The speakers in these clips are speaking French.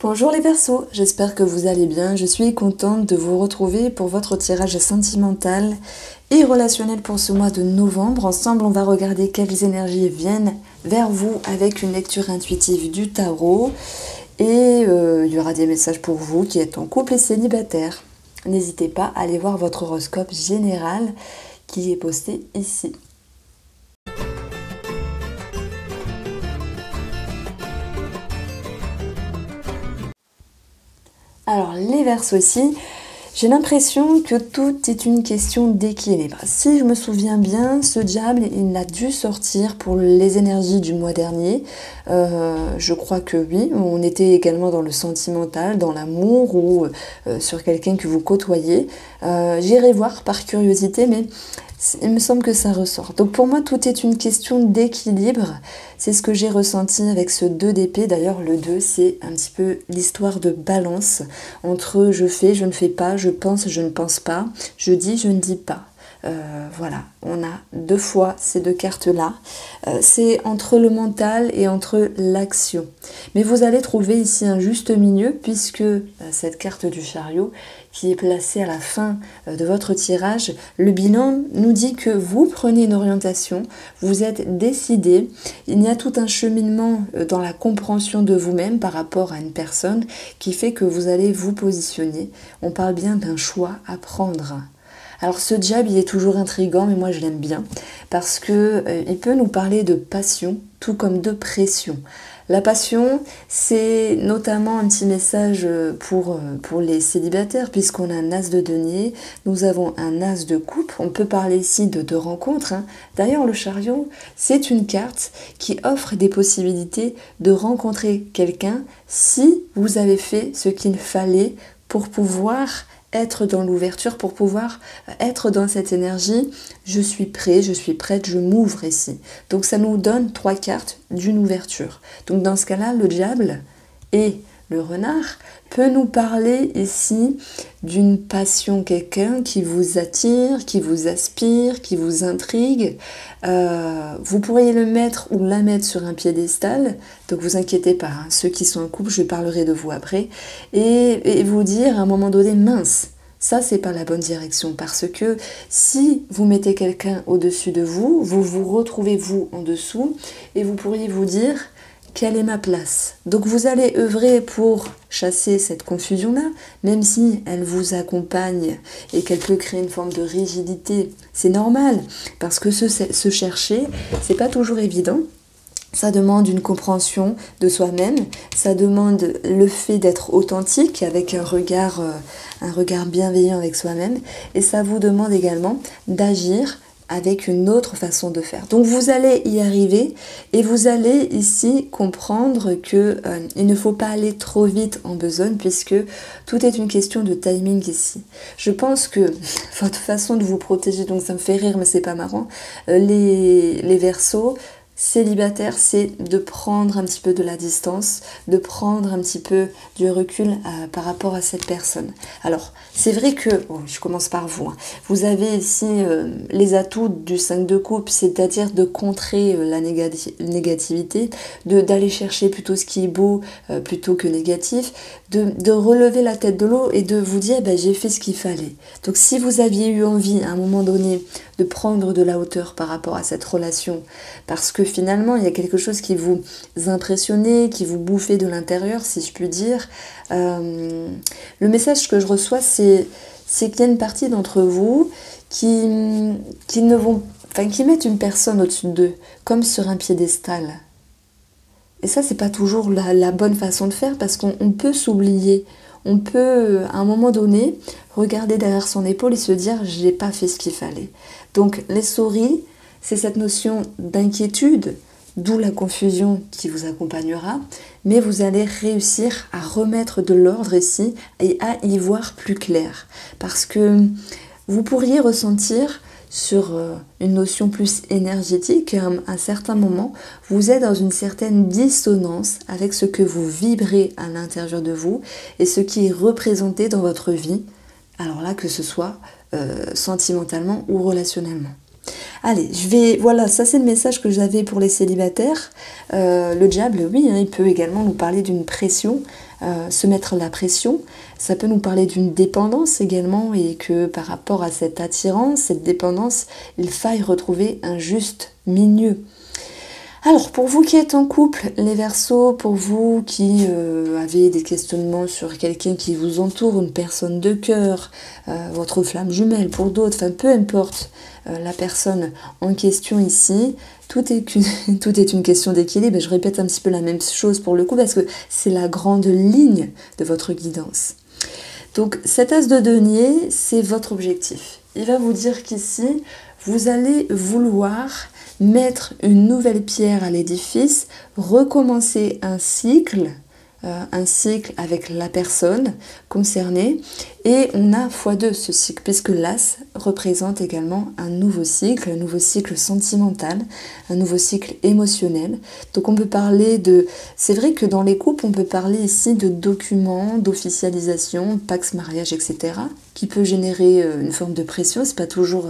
Bonjour les Verseaux, j'espère que vous allez bien. Je suis contente de vous retrouver pour votre tirage sentimental et relationnel pour ce mois de novembre. Ensemble, on va regarder quelles énergies viennent vers vous avec une lecture intuitive du tarot. Et il y aura des messages pour vous qui êtes en couple et célibataire. N'hésitez pas à aller voir votre horoscope général qui est posté ici. Alors les Verseaux aussi, j'ai l'impression que tout est une question d'équilibre. Si je me souviens bien, ce diable, il a dû sortir pour les énergies du mois dernier. Je crois que oui, on était également dans le sentimental, dans l'amour ou sur quelqu'un que vous côtoyez. J'irai voir par curiosité, mais il me semble que ça ressort. Donc pour moi, tout est une question d'équilibre. C'est ce que j'ai ressenti avec ce 2 d'épée. D'ailleurs, le 2, c'est un petit peu l'histoire de balance entre je fais, je ne fais pas, je pense, je ne pense pas, je dis, je ne dis pas. Voilà, on a 2 fois ces 2 cartes-là. C'est entre le mental et entre l'action. Mais vous allez trouver ici un juste milieu puisque cette carte du chariot qui est placée à la fin de votre tirage, le bilan nous dit que vous prenez une orientation, vous êtes décidé, il y a tout un cheminement dans la compréhension de vous-même par rapport à une personne qui fait que vous allez vous positionner. On parle bien d'un choix à prendre. Alors ce diable, il est toujours intriguant, mais moi je l'aime bien, parce que il peut nous parler de passion, tout comme de pression. La passion, c'est notamment un petit message pour les célibataires, puisqu'on a un as de denier, nous avons un as de coupe, on peut parler ici de rencontres. D'ailleurs, le chariot, c'est une carte qui offre des possibilités de rencontrer quelqu'un si vous avez fait ce qu'il fallait pour pouvoir être dans l'ouverture, pour pouvoir être dans cette énergie. Je suis prêt, je suis prête, je m'ouvre ici. Donc ça nous donne 3 cartes d'une ouverture. Donc dans ce cas-là, le diable et le renard peut nous parler ici d'une passion, quelqu'un qui vous attire, qui vous aspire, qui vous intrigue. Vous pourriez le mettre ou la mettre sur un piédestal, donc vous inquiétez pas, ceux qui sont en couple, je parlerai de vous après, et vous dire à un moment donné, mince, ça c'est pas la bonne direction, parce que si vous mettez quelqu'un au-dessus de vous, vous vous retrouvez vous en dessous, et vous pourriez vous dire, quelle est ma place? Donc vous allez œuvrer pour chasser cette confusion-là, même si elle vous accompagne et qu'elle peut créer une forme de rigidité. C'est normal, parce que se chercher, c'est pas toujours évident. Ça demande une compréhension de soi-même, ça demande le fait d'être authentique avec un regard bienveillant avec soi-même, et ça vous demande également d'agir avec une autre façon de faire. Donc vous allez y arriver et vous allez ici comprendre que il ne faut pas aller trop vite en besogne puisque tout est une question de timing ici. Je pense que votre façon de vous protéger, donc ça me fait rire mais c'est pas marrant, les Verseaux célibataire, c'est de prendre un petit peu de la distance, de prendre un petit peu du recul par rapport à cette personne. Alors, c'est vrai que, je commence par vous, vous avez ici les atouts du 5 de coupe, c'est-à-dire de contrer la négativité, d'aller chercher plutôt ce qui est beau plutôt que négatif, de relever la tête de l'eau et de vous dire, j'ai fait ce qu'il fallait. Donc, si vous aviez eu envie, à un moment donné, de prendre de la hauteur par rapport à cette relation, parce que finalement, il y a quelque chose qui vous impressionnait, qui vous bouffait de l'intérieur, si je puis dire. Le message que je reçois, c'est qu'il y a une partie d'entre vous qui mettent une personne au-dessus d'eux, comme sur un piédestal. Et ça, c'est pas toujours la bonne façon de faire, parce qu'on peut s'oublier. On peut, à un moment donné, regarder derrière son épaule et se dire « j'ai pas fait ce qu'il fallait ». Donc, les souris, c'est cette notion d'inquiétude, d'où la confusion qui vous accompagnera, mais vous allez réussir à remettre de l'ordre ici et à y voir plus clair. Parce que vous pourriez ressentir sur une notion plus énergétique, à un certain moment, vous êtes dans une certaine dissonance avec ce que vous vibrez à l'intérieur de vous et ce qui est représenté dans votre vie, alors là que ce soit sentimentalement ou relationnellement. Allez, voilà, ça c'est le message que j'avais pour les célibataires. Le diable, oui, hein, il peut également nous parler d'une pression, se mettre la pression. Ça peut nous parler d'une dépendance également et que par rapport à cette attirance, cette dépendance, il faille retrouver un juste milieu. Alors, pour vous qui êtes en couple, les Verseaux, pour vous qui avez des questionnements sur quelqu'un qui vous entoure, une personne de cœur, votre flamme jumelle, pour d'autres, enfin peu importe la personne en question ici, tout est une question d'équilibre. Et je répète un petit peu la même chose pour le coup parce que c'est la grande ligne de votre guidance. Donc, cet as de denier, c'est votre objectif. Il va vous dire qu'ici, vous allez vouloir mettre une nouvelle pierre à l'édifice, recommencer un cycle avec la personne concernée, et on a x2 ce cycle, puisque l'as représente également un nouveau cycle sentimental, un nouveau cycle émotionnel. Donc on peut parler c'est vrai que dans les couples, on peut parler ici de documents, d'officialisation, pax, mariage, etc., qui peut générer une forme de pression. C'est pas toujours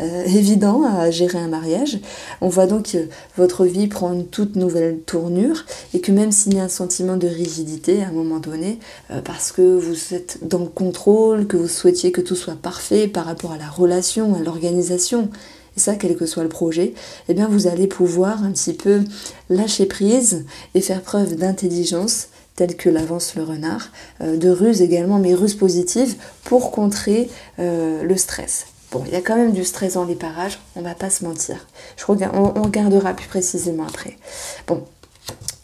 évident à gérer un mariage. On voit donc que votre vie prend une toute nouvelle tournure et que même s'il y a un sentiment de rigidité à un moment donné, parce que vous êtes dans le contrôle, que vous souhaitiez que tout soit parfait par rapport à la relation, à l'organisation, et ça, quel que soit le projet, eh bien vous allez pouvoir un petit peu lâcher prise et faire preuve d'intelligence, telle que l'avance le renard, de ruse également, mais ruse positive, pour contrer le stress. Bon, il y a quand même du stress dans les parages, on va pas se mentir. On regardera plus précisément après. Bon,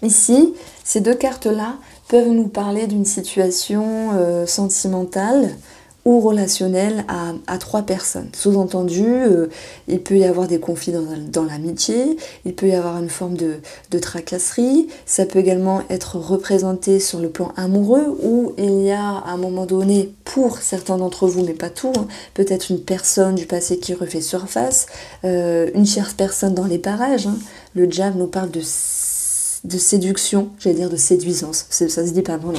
ici, ces deux cartes-là peuvent nous parler d'une situation sentimentale ou relationnelle à 3 personnes. Sous-entendu, il peut y avoir des conflits dans l'amitié, il peut y avoir une forme de tracasserie, ça peut également être représenté sur le plan amoureux, où il y a à un moment donné, pour certains d'entre vous, mais pas tout, hein, peut-être une personne du passé qui refait surface, une tierce personne dans les parages. Hein. Le diable nous parle de séduction, j'allais dire de séduisance, ça se dit pas, non,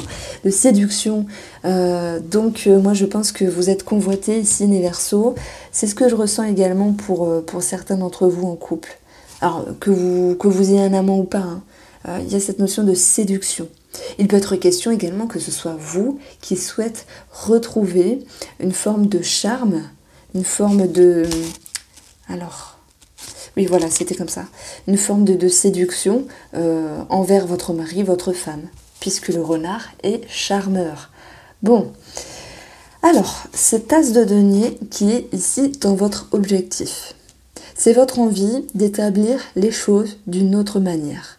de séduction. Donc moi je pense que vous êtes convoités ici, les Verseaux. C'est ce que je ressens également pour certains d'entre vous en couple. Alors que vous ayez un amant ou pas, hein, il y a cette notion de séduction. Il peut être question également que ce soit vous qui souhaitez retrouver une forme de charme, une forme de... Alors... Oui, voilà, c'était comme ça. Une forme de séduction envers votre mari, votre femme, puisque le renard est charmeur. Bon, alors, cet as de denier qui est ici dans votre objectif. C'est votre envie d'établir les choses d'une autre manière.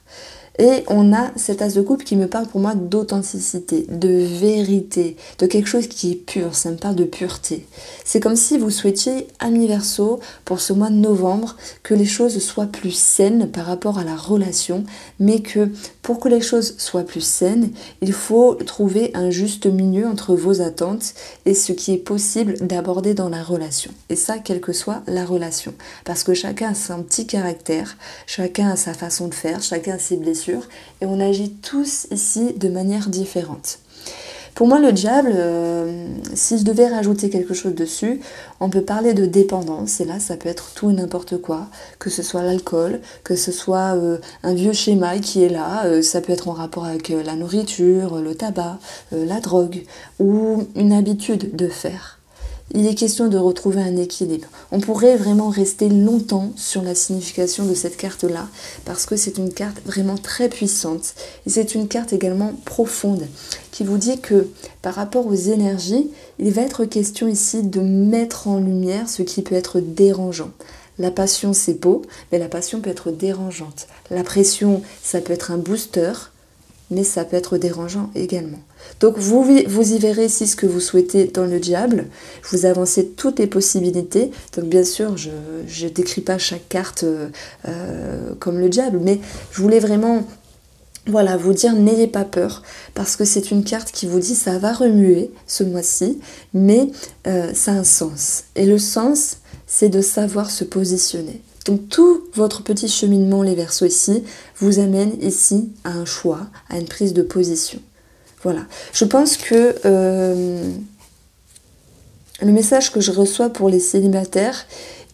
Et on a cet as de coupe qui me parle pour moi d'authenticité, de vérité, de quelque chose qui est pur, ça me parle de pureté. C'est comme si vous souhaitiez, amis Verseaux, pour ce mois de novembre, que les choses soient plus saines par rapport à la relation, mais que pour que les choses soient plus saines, il faut trouver un juste milieu entre vos attentes et ce qui est possible d'aborder dans la relation. Et ça, quelle que soit la relation. Parce que chacun a son petit caractère, chacun a sa façon de faire, chacun a ses blessures, et on agit tous ici de manière différente. Pour moi, le diable, si je devais rajouter quelque chose dessus, on peut parler de dépendance, et là, ça peut être tout et n'importe quoi, que ce soit l'alcool, que ce soit un vieux schéma qui est là, ça peut être en rapport avec la nourriture, le tabac, la drogue, ou une habitude de faire. Il est question de retrouver un équilibre. On pourrait vraiment rester longtemps sur la signification de cette carte-là, parce que c'est une carte vraiment très puissante. Et c'est une carte également profonde, qui vous dit que par rapport aux énergies, il va être question ici de mettre en lumière ce qui peut être dérangeant. La passion, c'est beau, mais la passion peut être dérangeante. La pression, ça peut être un booster, mais ça peut être dérangeant également. Donc vous y verrez ici ce que vous souhaitez dans le diable, vous avancez toutes les possibilités, donc bien sûr je ne décris pas chaque carte comme le diable, mais je voulais vraiment vous dire n'ayez pas peur, parce que c'est une carte qui vous dit ça va remuer ce mois-ci, mais ça a un sens, et le sens c'est de savoir se positionner. Donc tout votre petit cheminement, les Verseaux ici, vous amène ici à un choix, à une prise de position. Voilà. Je pense que le message que je reçois pour les célibataires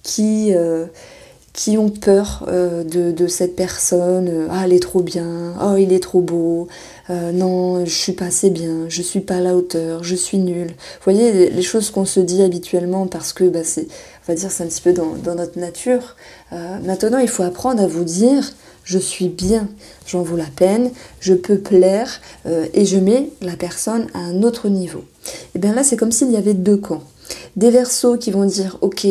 qui ont peur de cette personne. Ah, elle est trop bien, oh, il est trop beau, non, je suis pas assez bien, je suis pas à la hauteur, je suis nulle. Vous voyez, les choses qu'on se dit habituellement parce que c'est, on va dire, c'est un petit peu dans notre nature. Maintenant, il faut apprendre à vous dire, je suis bien, j'en vaux la peine, je peux plaire, et je mets la personne à un autre niveau. Et bien là, c'est comme s'il y avait deux camps. Des Verseaux qui vont dire, ok,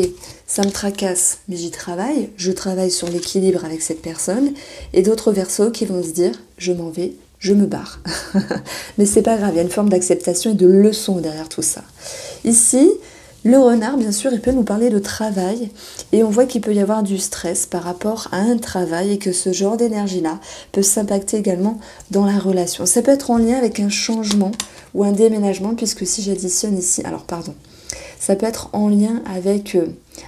ça me tracasse, mais j'y travaille, je travaille sur l'équilibre avec cette personne, et d'autres Verseaux qui vont se dire, je m'en vais, je me barre. Mais c'est pas grave, il y a une forme d'acceptation et de leçon derrière tout ça. Ici, le renard, bien sûr, il peut nous parler de travail, et on voit qu'il peut y avoir du stress par rapport à un travail, et que ce genre d'énergie-là peut s'impacter également dans la relation. Ça peut être en lien avec un changement ou un déménagement, puisque si j'additionne ici, alors pardon, ça peut être en lien avec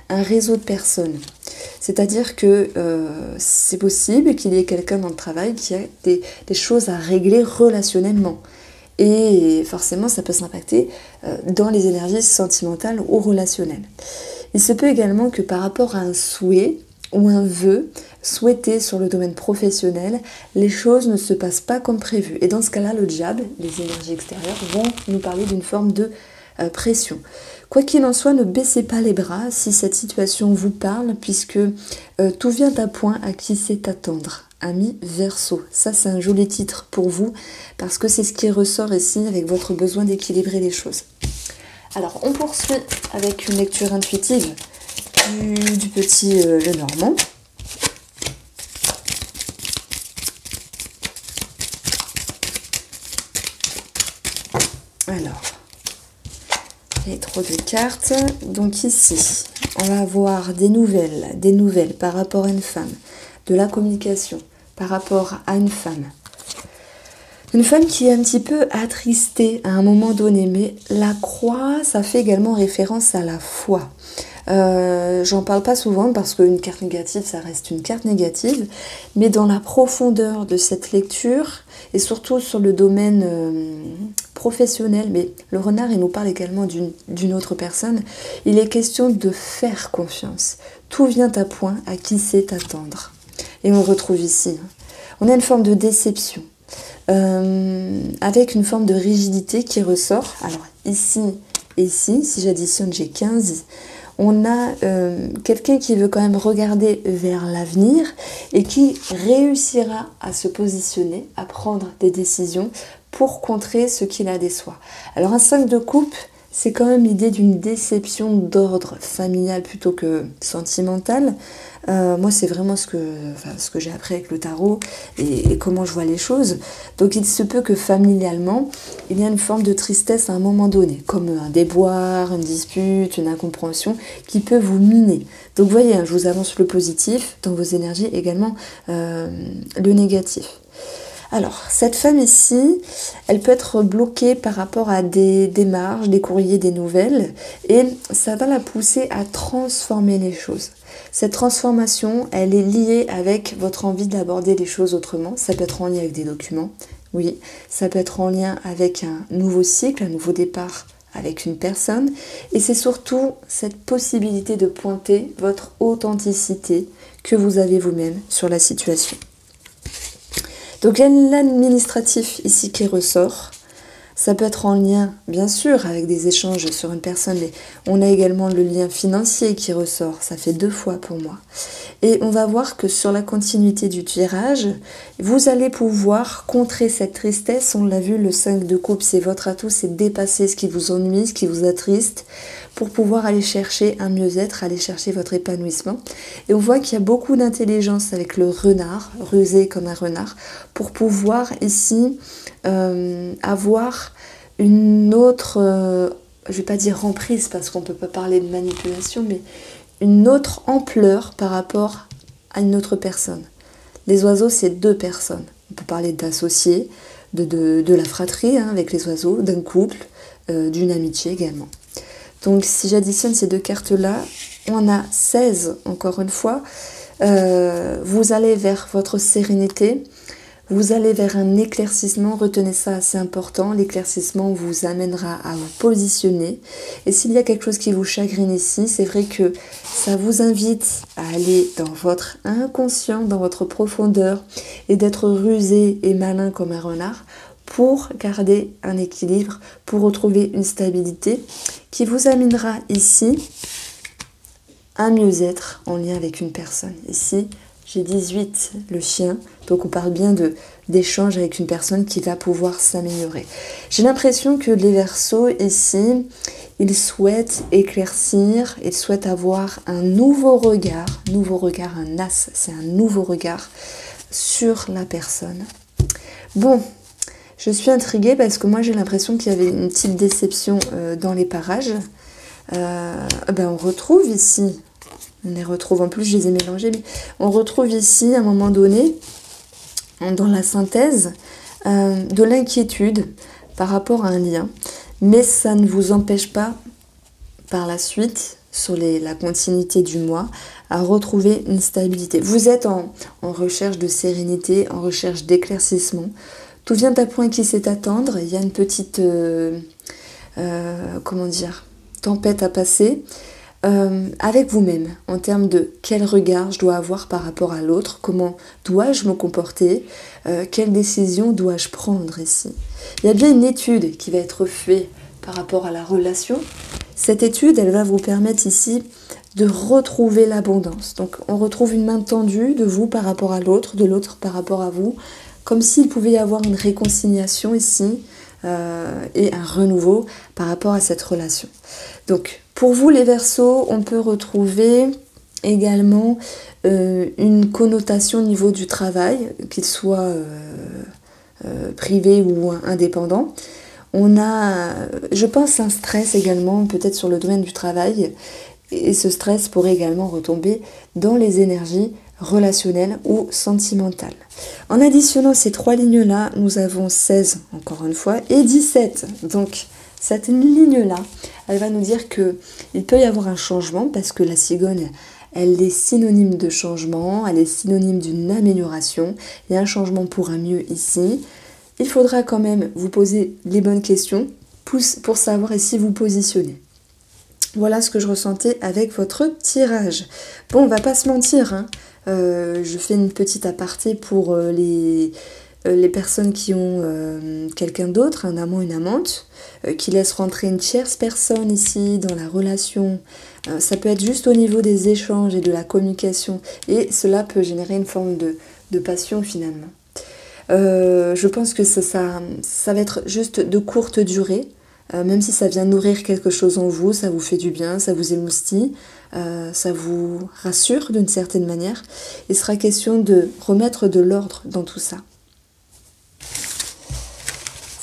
un réseau de personnes. C'est-à-dire que c'est possible qu'il y ait quelqu'un dans le travail qui a des choses à régler relationnellement. Et forcément, ça peut s'impacter dans les énergies sentimentales ou relationnelles. Il se peut également que par rapport à un souhait ou un vœu souhaité sur le domaine professionnel, les choses ne se passent pas comme prévu. Et dans ce cas-là, le diable, les énergies extérieures, vont nous parler d'une forme de pression. Quoi qu'il en soit, ne baissez pas les bras si cette situation vous parle, puisque tout vient à point à qui sait attendre. Ami Verseau, ça c'est un joli titre pour vous, parce que c'est ce qui ressort ici avec votre besoin d'équilibrer les choses. Alors on poursuit avec une lecture intuitive du petit Lenormand. Alors, il y a trop de cartes. Donc ici, on va avoir des nouvelles par rapport à une femme, de la communication par rapport à une femme. Une femme qui est un petit peu attristée à un moment donné, mais la croix, ça fait également référence à la foi. J'en parle pas souvent parce qu'une carte négative, ça reste une carte négative, mais dans la profondeur de cette lecture, et surtout sur le domaine professionnel, mais le renard, il nous parle également d'une autre personne, il est question de faire confiance. Tout vient à point à qui sait attendre. Et on retrouve ici, on a une forme de déception, avec une forme de rigidité qui ressort. Alors ici et ici, si j'additionne, j'ai 15. On a quelqu'un qui veut quand même regarder vers l'avenir et qui réussira à se positionner, à prendre des décisions pour contrer ce qui la déçoit. Alors un 5 de coupe, c'est quand même l'idée d'une déception d'ordre familial plutôt que sentimental. Moi, c'est vraiment ce que j'ai appris avec le tarot et comment je vois les choses. Donc, il se peut que familialement, il y a une forme de tristesse à un moment donné, comme un déboire, une dispute, une incompréhension qui peut vous miner. Donc, vous voyez, je vous avance le positif dans vos énergies, également le négatif. Alors, cette femme ici, elle peut être bloquée par rapport à des démarches, des courriers, des nouvelles, et ça va la pousser à transformer les choses. Cette transformation, elle est liée avec votre envie d'aborder les choses autrement. Ça peut être en lien avec des documents, oui. Ça peut être en lien avec un nouveau cycle, un nouveau départ avec une personne. Et c'est surtout cette possibilité de pointer votre authenticité que vous avez vous-même sur la situation. Donc il y a l'administratif ici qui ressort. Ça peut être en lien, bien sûr, avec des échanges sur une personne, mais on a également le lien financier qui ressort. Ça fait 2 fois pour moi. Et on va voir que sur la continuité du tirage, vous allez pouvoir contrer cette tristesse. On l'a vu, le 5 de coupe, c'est votre atout, c'est dépasser ce qui vous ennuie, ce qui vous attriste, pour pouvoir aller chercher un mieux-être, aller chercher votre épanouissement. Et on voit qu'il y a beaucoup d'intelligence avec le renard, rusé comme un renard, pour pouvoir ici avoir une autre, je ne vais pas dire emprise parce qu'on ne peut pas parler de manipulation, mais une autre ampleur par rapport à une autre personne. Les oiseaux, c'est 2 personnes. On peut parler d'associés, de la fratrie avec les oiseaux, d'un couple, d'une amitié également. Donc si j'additionne ces 2 cartes-là, on a 16 encore une fois. Vous allez vers votre sérénité, Vous allez vers un éclaircissement, retenez ça, assez important. L'éclaircissement vous amènera à vous positionner. Et s'il y a quelque chose qui vous chagrine ici, c'est vrai que ça vous invite à aller dans votre inconscient, dans votre profondeur, et d'être rusé et malin comme un renard pour garder un équilibre, pour retrouver une stabilité qui vous amènera ici un mieux-être en lien avec une personne. Ici, j'ai 18, le chien, donc on parle bien d'échange avec une personne qui va pouvoir s'améliorer. J'ai l'impression que les Verseaux, ici, ils souhaitent éclaircir, ils souhaitent avoir un nouveau regard, un as, c'est un nouveau regard sur la personne. Bon, je suis intriguée parce que moi j'ai l'impression qu'il y avait une petite déception dans les parages. On retrouve ici... On les retrouve, en plus je les ai mélangés, mais on retrouve ici à un moment donné, dans la synthèse, de l'inquiétude par rapport à un lien. Mais ça ne vous empêche pas, par la suite, sur la continuité du mois, à retrouver une stabilité. Vous êtes en recherche de sérénité, en recherche d'éclaircissement. Tout vient à point qui sait attendre. Il y a une petite, tempête à passer. Avec vous-même, en termes de quel regard je dois avoir par rapport à l'autre, comment dois-je me comporter, quelle décision dois-je prendre ici. Il y a bien une étude qui va être faite par rapport à la relation. Cette étude, elle va vous permettre ici de retrouver l'abondance. Donc on retrouve une main tendue de vous par rapport à l'autre, de l'autre par rapport à vous, comme s'il pouvait y avoir une réconciliation ici et un renouveau par rapport à cette relation. Donc pour vous les Verseaux, on peut retrouver également une connotation au niveau du travail, qu'il soit privé ou indépendant. On a, je pense, un stress également, peut-être sur le domaine du travail, et ce stress pourrait également retomber dans les énergies relationnelles ou sentimentales. En additionnant ces trois lignes-là, nous avons 16, encore une fois, et 17. Donc, cette ligne-là, elle va nous dire qu'il peut y avoir un changement, parce que la cigogne, elle est synonyme de changement, elle est synonyme d'une amélioration. Il y a un changement pour un mieux ici. Il faudra quand même vous poser les bonnes questions pour savoir si vous positionnez. Voilà ce que je ressentais avec votre tirage. Bon, on va pas se mentir, hein. Je fais une petite aparté pour les personnes qui ont quelqu'un d'autre, un amant, une amante, qui laissent rentrer une tierce personne ici dans la relation. Ça peut être juste au niveau des échanges et de la communication, et cela peut générer une forme de passion finalement. Je pense que ça va être juste de courte durée, même si ça vient nourrir quelque chose en vous, ça vous fait du bien, ça vous émoustille, ça vous rassure d'une certaine manière. Il sera question de remettre de l'ordre dans tout ça.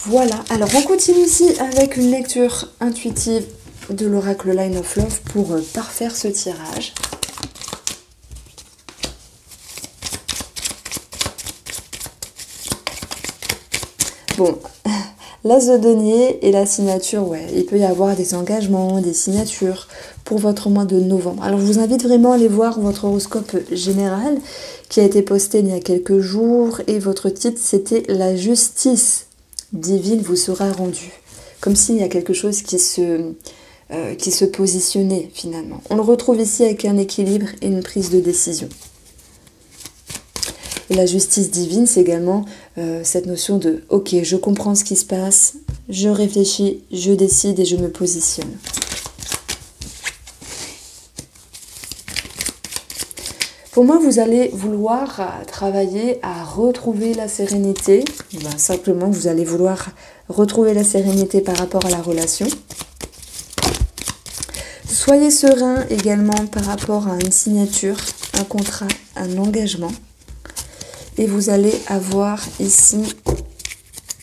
Voilà, alors on continue ici avec une lecture intuitive de l'oracle Line of Love pour parfaire ce tirage. Bon, l'as de denier et la signature, ouais, il peut y avoir des engagements, des signatures pour votre mois de novembre. Alors je vous invite vraiment à aller voir votre horoscope général qui a été posté il y a quelques jours et votre titre c'était « La justice divine vous sera rendue ». Comme s'il y a quelque chose qui se positionnait finalement. On le retrouve ici avec un équilibre et une prise de décision. Et la justice divine, c'est également cette notion de « Ok, je comprends ce qui se passe, je réfléchis, je décide et je me positionne ». Pour moi, vous allez vouloir travailler à retrouver la sérénité. Ben, simplement, vous allez vouloir retrouver la sérénité par rapport à la relation. Soyez serein également par rapport à une signature, un contrat, un engagement. Et vous allez avoir ici,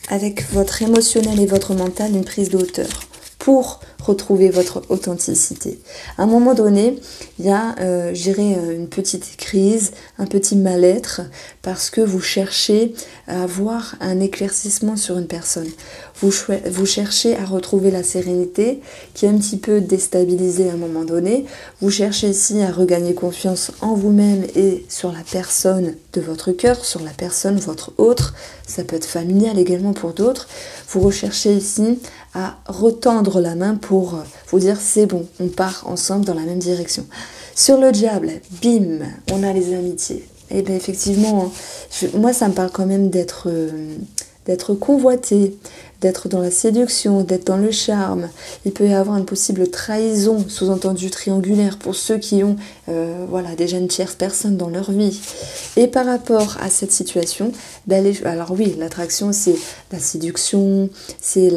avec votre émotionnel et votre mental, une prise de hauteur pour retrouver votre authenticité. À un moment donné, il y a, je dirais, une petite crise, un petit mal-être, parce que vous cherchez à avoir un éclaircissement sur une personne. Vous cherchez à retrouver la sérénité qui est un petit peu déstabilisée à un moment donné. Vous cherchez ici à regagner confiance en vous-même et sur la personne de votre cœur, sur la personne, votre autre. Ça peut être familial également pour d'autres. Vous recherchez ici à retendre la main pour vous dire c'est bon, on part ensemble dans la même direction. Sur le diable, bim, on a les amitiés. Et bien effectivement, moi ça me parle quand même d'être convoité, d'être dans la séduction, d'être dans le charme. Il peut y avoir une possible trahison, sous-entendu triangulaire, pour ceux qui ont déjà une tierce personne dans leur vie. Et par rapport à cette situation, alors oui, l'attraction, c'est la séduction, c'est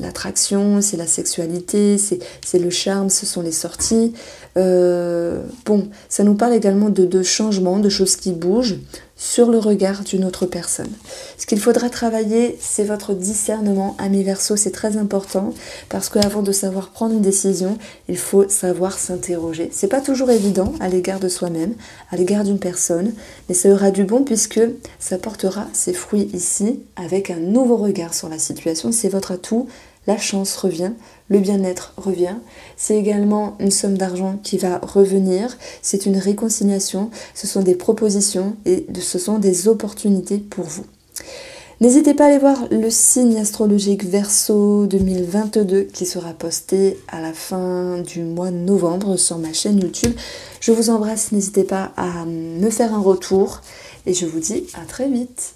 l'attraction, c'est la sexualité, c'est le charme, ce sont les sorties. Ça nous parle également de changements, de choses qui bougent sur le regard d'une autre personne. Ce qu'il faudra travailler, c'est votre discernement, amis Verseau, c'est très important parce qu'avant de savoir prendre une décision, il faut savoir s'interroger. C'est pas toujours évident à l'égard de soi-même, à l'égard d'une personne, mais ça aura du bon puisque ça portera ses fruits ici avec un nouveau regard sur la situation. C'est votre atout. La chance revient, le bien-être revient, c'est également une somme d'argent qui va revenir, c'est une réconciliation, ce sont des propositions et ce sont des opportunités pour vous. N'hésitez pas à aller voir le signe astrologique Verseau 2022 qui sera posté à la fin du mois de novembre sur ma chaîne YouTube. Je vous embrasse, n'hésitez pas à me faire un retour et je vous dis à très vite.